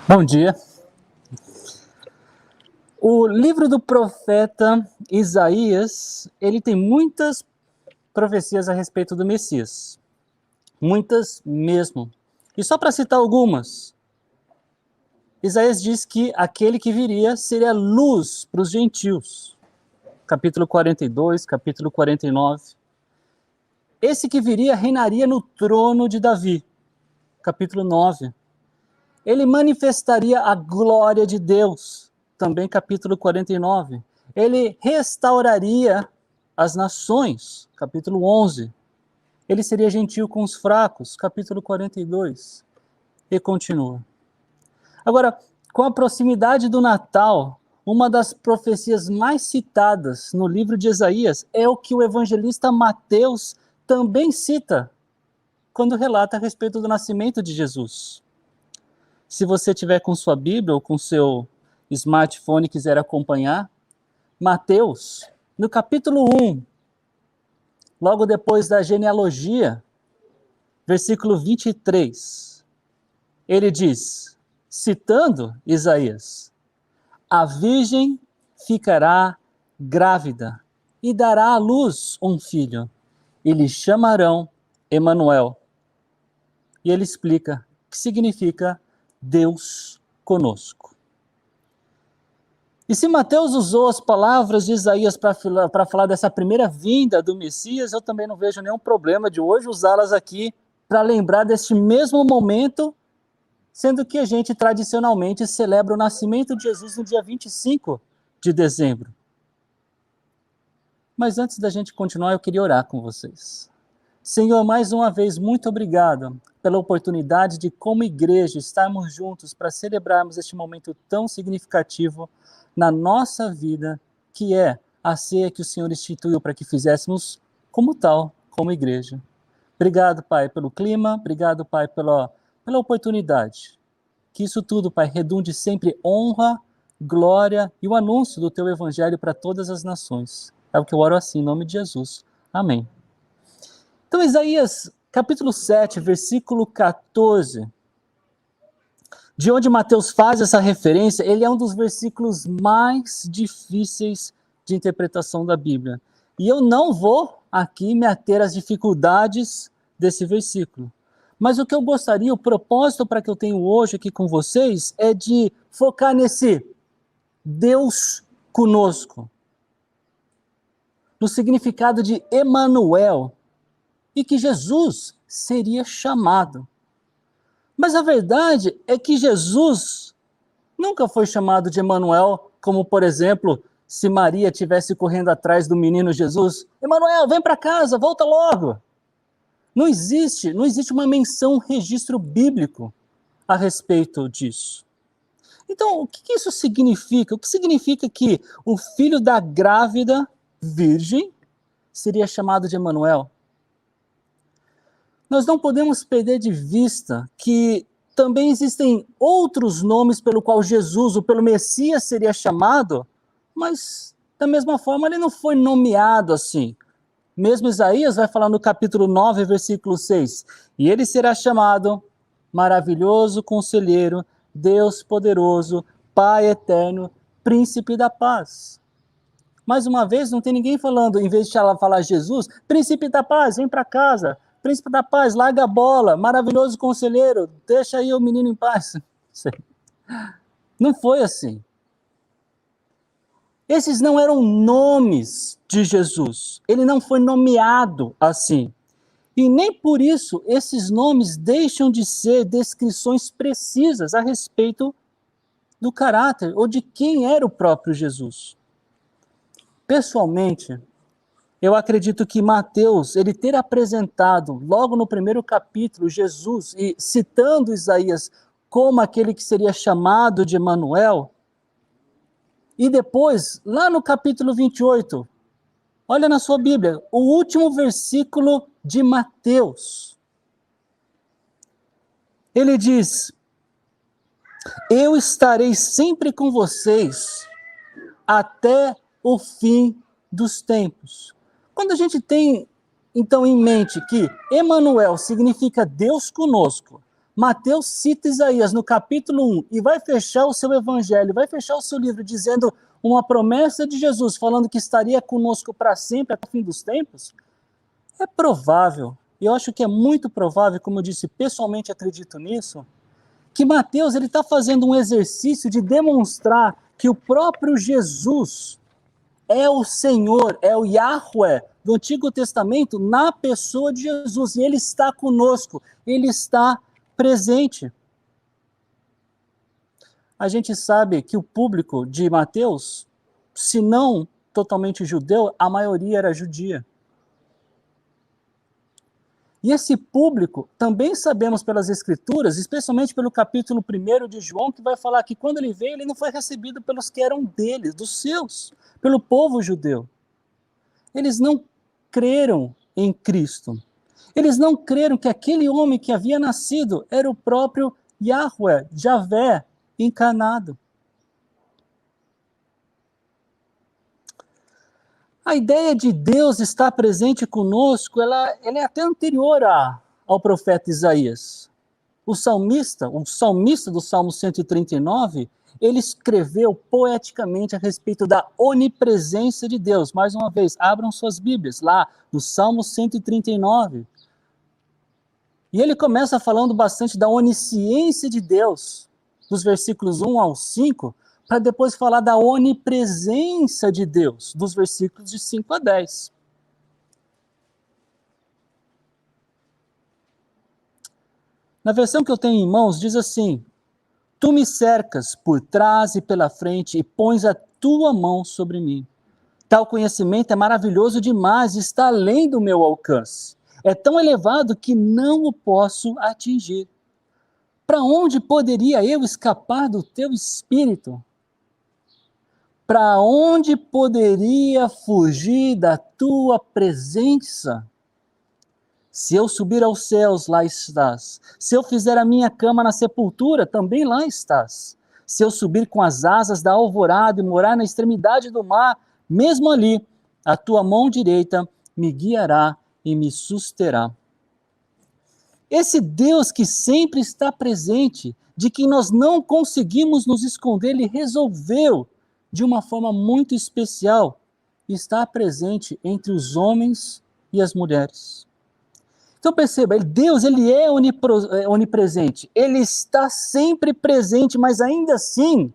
Bom dia. O livro do profeta Isaías, ele tem muitas profecias a respeito do Messias. Muitas mesmo. E só para citar algumas, Isaías diz que aquele que viria seria luz para os gentios. Capítulo 42, capítulo 49. Esse que viria reinaria no trono de Davi. Capítulo 9. Ele manifestaria a glória de Deus, também capítulo 49. Ele restauraria as nações, capítulo 11. Ele seria gentil com os fracos, capítulo 42. E continua. Agora, com a proximidade do Natal, uma das profecias mais citadas no livro de Isaías é o que o evangelista Mateus também cita, quando relata a respeito do nascimento de Jesus. Se você tiver com sua Bíblia ou com seu smartphone e quiser acompanhar, Mateus, no capítulo 1, logo depois da genealogia, versículo 23, ele diz, citando Isaías, a virgem ficará grávida e dará à luz um filho, e lhe chamarão Emanuel. E ele explica que significa Deus conosco. E se Mateus usou as palavras de Isaías para falar dessa primeira vinda do Messias, eu também não vejo nenhum problema de hoje usá-las aqui para lembrar deste mesmo momento, sendo que a gente tradicionalmente celebra o nascimento de Jesus no dia 25 de dezembro. Mas antes da gente continuar, eu queria orar com vocês. Senhor, mais uma vez, muito obrigado pela oportunidade de, como igreja, estarmos juntos para celebrarmos este momento tão significativo na nossa vida, que é a ceia que o Senhor instituiu para que fizéssemos como tal, como igreja. Obrigado, Pai, pelo clima, obrigado, Pai, pela oportunidade. Que isso tudo, Pai, redunde sempre honra, glória e o anúncio do Teu Evangelho para todas as nações. É o que eu oro assim, em nome de Jesus. Amém. Então, Isaías, capítulo 7, versículo 14, de onde Mateus faz essa referência, ele é um dos versículos mais difíceis de interpretação da Bíblia. E eu não vou aqui me ater às dificuldades desse versículo. Mas o que eu gostaria, o propósito para que eu tenho hoje aqui com vocês, é de focar nesse Deus conosco, no significado de Emanuel, e que Jesus seria chamado. Mas a verdade é que Jesus nunca foi chamado de Emanuel, como, por exemplo, se Maria estivesse correndo atrás do menino Jesus. Emanuel, vem para casa, volta logo. Não existe uma menção, um registro bíblico a respeito disso. Então, o que isso significa? O que significa que o filho da grávida virgem seria chamado de Emanuel? Nós não podemos perder de vista que também existem outros nomes pelo qual Jesus, ou pelo Messias, seria chamado, mas da mesma forma ele não foi nomeado assim. Mesmo Isaías vai falar no capítulo 9, versículo 6, e ele será chamado Maravilhoso Conselheiro, Deus Poderoso, Pai Eterno, Príncipe da Paz. Mais uma vez, não tem ninguém falando, em vez de ela falar Jesus, Príncipe da Paz, vem para casa. Príncipe da Paz, larga a bola, maravilhoso conselheiro, deixa aí o menino em paz. Não foi assim. Esses não eram nomes de Jesus. Ele não foi nomeado assim. E nem por isso esses nomes deixam de ser descrições precisas a respeito do caráter ou de quem era o próprio Jesus. Pessoalmente, eu acredito que Mateus, ele ter apresentado logo no primeiro capítulo Jesus e citando Isaías como aquele que seria chamado de Emanuel, e depois, lá no capítulo 28, olha na sua Bíblia, o último versículo de Mateus. Ele diz, eu estarei sempre com vocês até o fim dos tempos. Quando a gente tem, então, em mente que Emanuel significa Deus conosco, Mateus cita Isaías no capítulo 1 e vai fechar o seu evangelho, vai fechar o seu livro dizendo uma promessa de Jesus, falando que estaria conosco para sempre até o fim dos tempos, é provável, e eu acho que é muito provável, como eu disse, pessoalmente acredito nisso, que Mateus está fazendo um exercício de demonstrar que o próprio Jesus é o Senhor, é o Yahweh do Antigo Testamento na pessoa de Jesus, e ele está conosco, ele está presente. A gente sabe que o público de Mateus, se não totalmente judeu, a maioria era judia. E esse público, também sabemos pelas Escrituras, especialmente pelo capítulo 1 de João, que vai falar que quando ele veio, ele não foi recebido pelos que eram deles, dos seus, pelo povo judeu. Eles não creram em Cristo. Eles não creram que aquele homem que havia nascido era o próprio Yahweh, Javé, encarnado. A ideia de Deus estar presente conosco, ela é até anterior ao profeta Isaías. O salmista do Salmo 139, ele escreveu poeticamente a respeito da onipresença de Deus. Mais uma vez, abram suas Bíblias, lá no Salmo 139. E ele começa falando bastante da onisciência de Deus, dos versículos 1 ao 5, para depois falar da onipresença de Deus, dos versículos de 5 a 10. Na versão que eu tenho em mãos, diz assim: Tu me cercas por trás e pela frente e pões a tua mão sobre mim. Tal conhecimento é maravilhoso demais, está além do meu alcance. É tão elevado que não o posso atingir. Para onde poderia eu escapar do teu espírito? Para onde poderia fugir da tua presença? Se eu subir aos céus, lá estás. Se eu fizer a minha cama na sepultura, também lá estás. Se eu subir com as asas da alvorada e morar na extremidade do mar, mesmo ali, a tua mão direita me guiará e me susterá. Esse Deus que sempre está presente, de quem nós não conseguimos nos esconder, ele resolveu de uma forma muito especial, está presente entre os homens e as mulheres. Então perceba, Deus ele é onipresente, ele está sempre presente, mas ainda assim,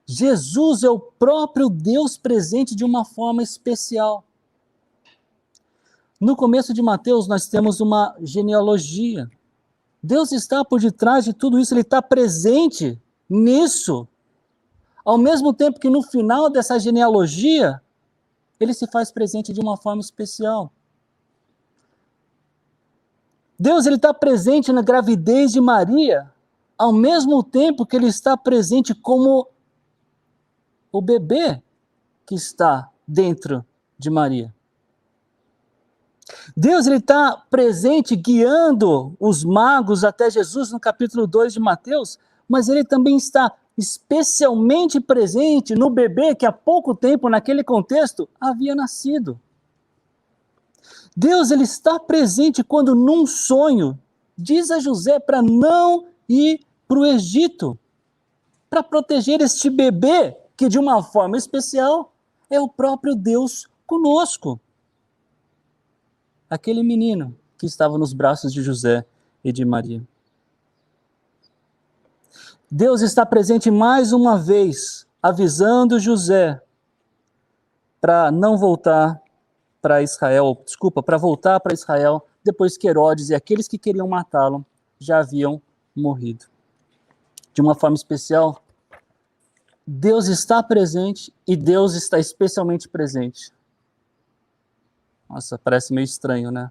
Jesus é o próprio Deus presente de uma forma especial. No começo de Mateus nós temos uma genealogia. Deus está por detrás de tudo isso, ele está presente nisso. Ao mesmo tempo que no final dessa genealogia, ele se faz presente de uma forma especial. Deus ele está presente na gravidez de Maria, ao mesmo tempo que ele está presente como o bebê que está dentro de Maria. Deus ele está presente guiando os magos até Jesus no capítulo 2 de Mateus, mas ele também está especialmente presente no bebê que há pouco tempo, naquele contexto, havia nascido. Deus ele está presente quando num sonho diz a José para não ir para o Egito, para proteger este bebê que de uma forma especial é o próprio Deus conosco. Aquele menino que estava nos braços de José e de Maria. Deus está presente mais uma vez, avisando José para não voltar para Israel, para voltar para Israel, depois que Herodes e aqueles que queriam matá-lo já haviam morrido. De uma forma especial, Deus está presente e Deus está especialmente presente. Nossa, parece meio estranho, né?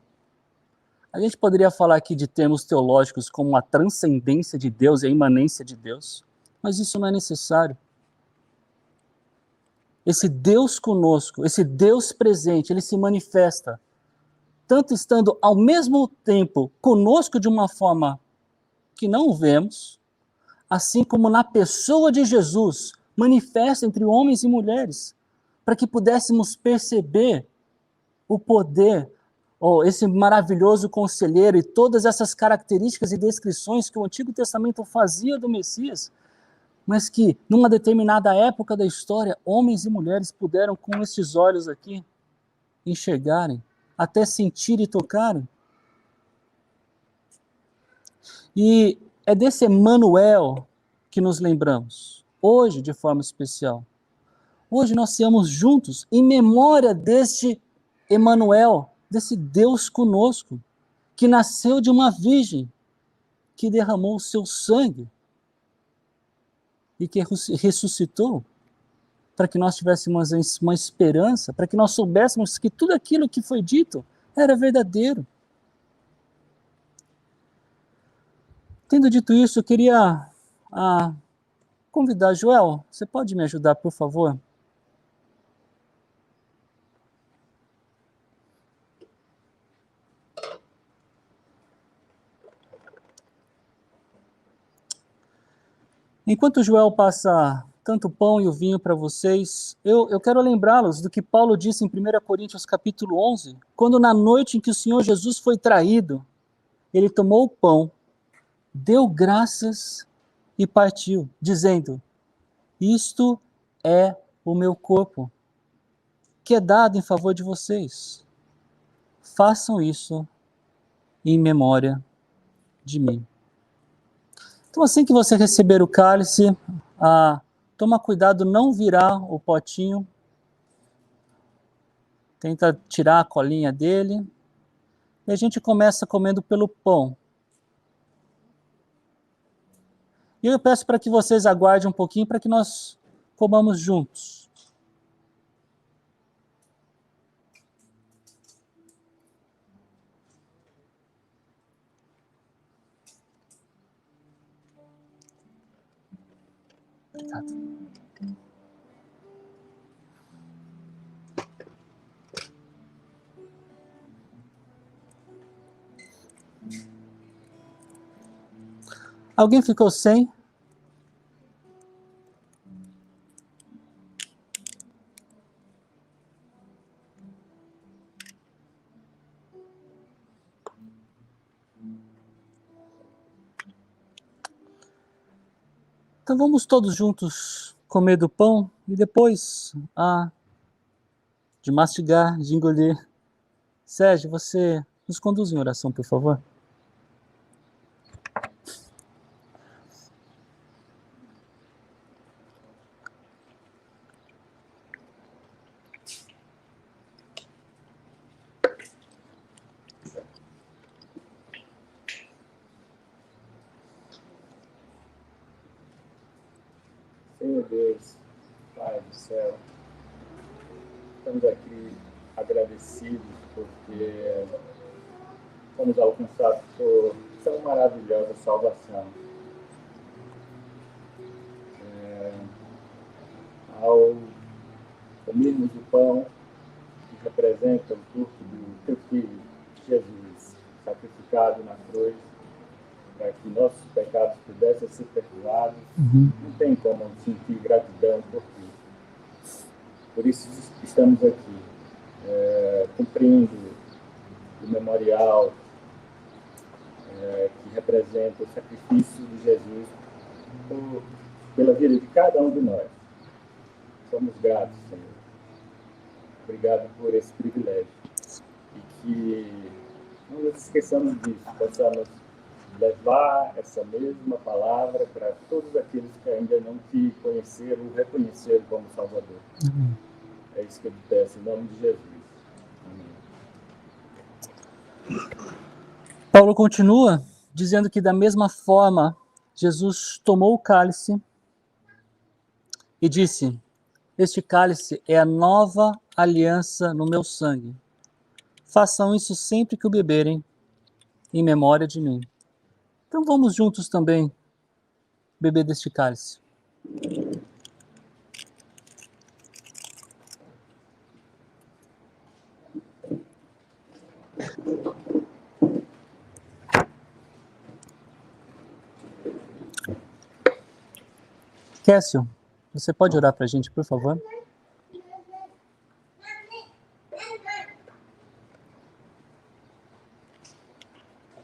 A gente poderia falar aqui de termos teológicos como a transcendência de Deus e a imanência de Deus, mas isso não é necessário. Esse Deus conosco, esse Deus presente, ele se manifesta, tanto estando ao mesmo tempo conosco de uma forma que não vemos, assim como na pessoa de Jesus, manifesta entre homens e mulheres, para que pudéssemos perceber o poder, esse maravilhoso conselheiro e todas essas características e descrições que o Antigo Testamento fazia do Messias, mas que, numa determinada época da história, homens e mulheres puderam, com estes olhos aqui, enxergarem, até sentir e tocarem. E é desse Emanuel que nos lembramos, hoje de forma especial. Hoje nós estamos juntos em memória deste Emanuel, desse Deus conosco, que nasceu de uma virgem, que derramou o seu sangue e que ressuscitou, para que nós tivéssemos uma esperança, para que nós soubéssemos que tudo aquilo que foi dito era verdadeiro. Tendo dito isso, eu queria convidar Joel, você pode me ajudar, por favor? Enquanto o Joel passa tanto o pão e o vinho para vocês, eu quero lembrá-los do que Paulo disse em 1 Coríntios capítulo 11, quando na noite em que o Senhor Jesus foi traído, ele tomou o pão, deu graças e partiu, dizendo: isto é o meu corpo, que é dado em favor de vocês. Façam isso em memória de mim. Então, assim que você receber o cálice, toma cuidado, não virar o potinho. Tenta tirar a colinha dele. E a gente começa comendo pelo pão. E eu peço para que vocês aguardem um pouquinho para que nós comamos juntos. Obrigado. Alguém ficou sem? Então vamos todos juntos comer do pão e depois de mastigar, de engolir. Sérgio, você nos conduz em oração, por favor. Senhor Deus, Pai do céu, estamos aqui agradecidos porque fomos alcançados por tão maravilhosa salvação. Ao comermos o pão que representa o corpo do teu Filho, Jesus, sacrificado na cruz, para que nossos pecados pudessem ser perdoados, não tem como sentir gratidão por ti. Por isso estamos aqui, cumprindo o memorial que representa o sacrifício de Jesus pela vida de cada um de nós. Somos gratos, Senhor. Obrigado por esse privilégio. E que não nos esqueçamos disso, possamos levar essa mesma palavra para todos aqueles que ainda não te conheceram ou reconheceram como Salvador. Amém. É isso que eu te peço, em nome de Jesus. Amém. Paulo continua dizendo que da mesma forma Jesus tomou o cálice e disse: este cálice é a nova aliança no meu sangue. Façam isso sempre que o beberem, em memória de mim. Então vamos juntos também beber deste cálice. Kécio, Você pode orar para a gente, por favor?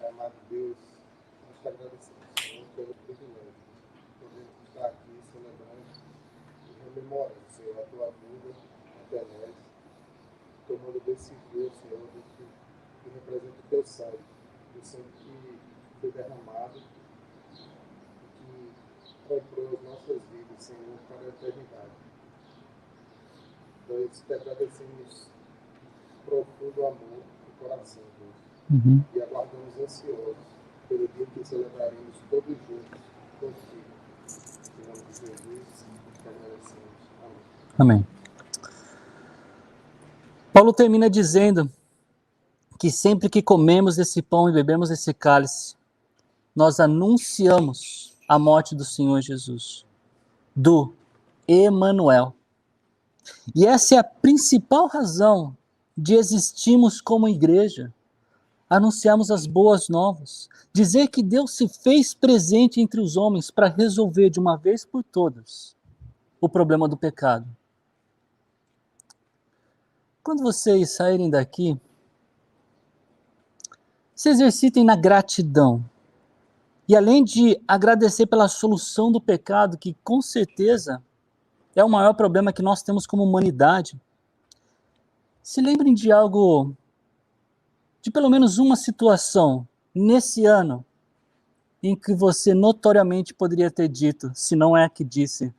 Amado Deus, nós te agradecemos, Senhor, pelo privilégio de poder estar aqui celebrando e rememorando, Senhor, a tua vida até nós, tomando desse vinho, Senhor, do que representa o teu sangue, o sangue que foi derramado e que comprou as nossas vidas, Senhor, para a eternidade. Nós te agradecemos profundo amor no coração, Deus. E aguardamos ansiosos pelo dia que celebraremos todos juntos contigo. Em nome de Jesus, te agradecemos. Amém. Amém. Paulo termina dizendo que sempre que comemos esse pão e bebemos esse cálice, nós anunciamos a morte do Senhor Jesus, do Emanuel. E essa é a principal razão de existirmos como igreja, anunciarmos as boas novas, dizer que Deus se fez presente entre os homens para resolver de uma vez por todas o problema do pecado. Quando vocês saírem daqui, se exercitem na gratidão. E além de agradecer pela solução do pecado, que com certeza é o maior problema que nós temos como humanidade, se lembrem de algo, de pelo menos uma situação nesse ano em que você notoriamente poderia ter dito, se não é a que disse,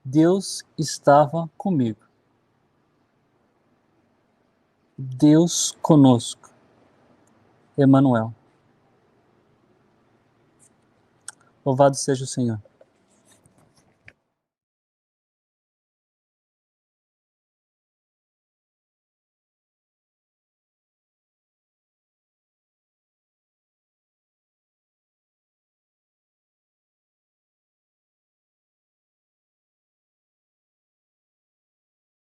Deus estava comigo. Deus conosco. Emanuel. Louvado seja o Senhor.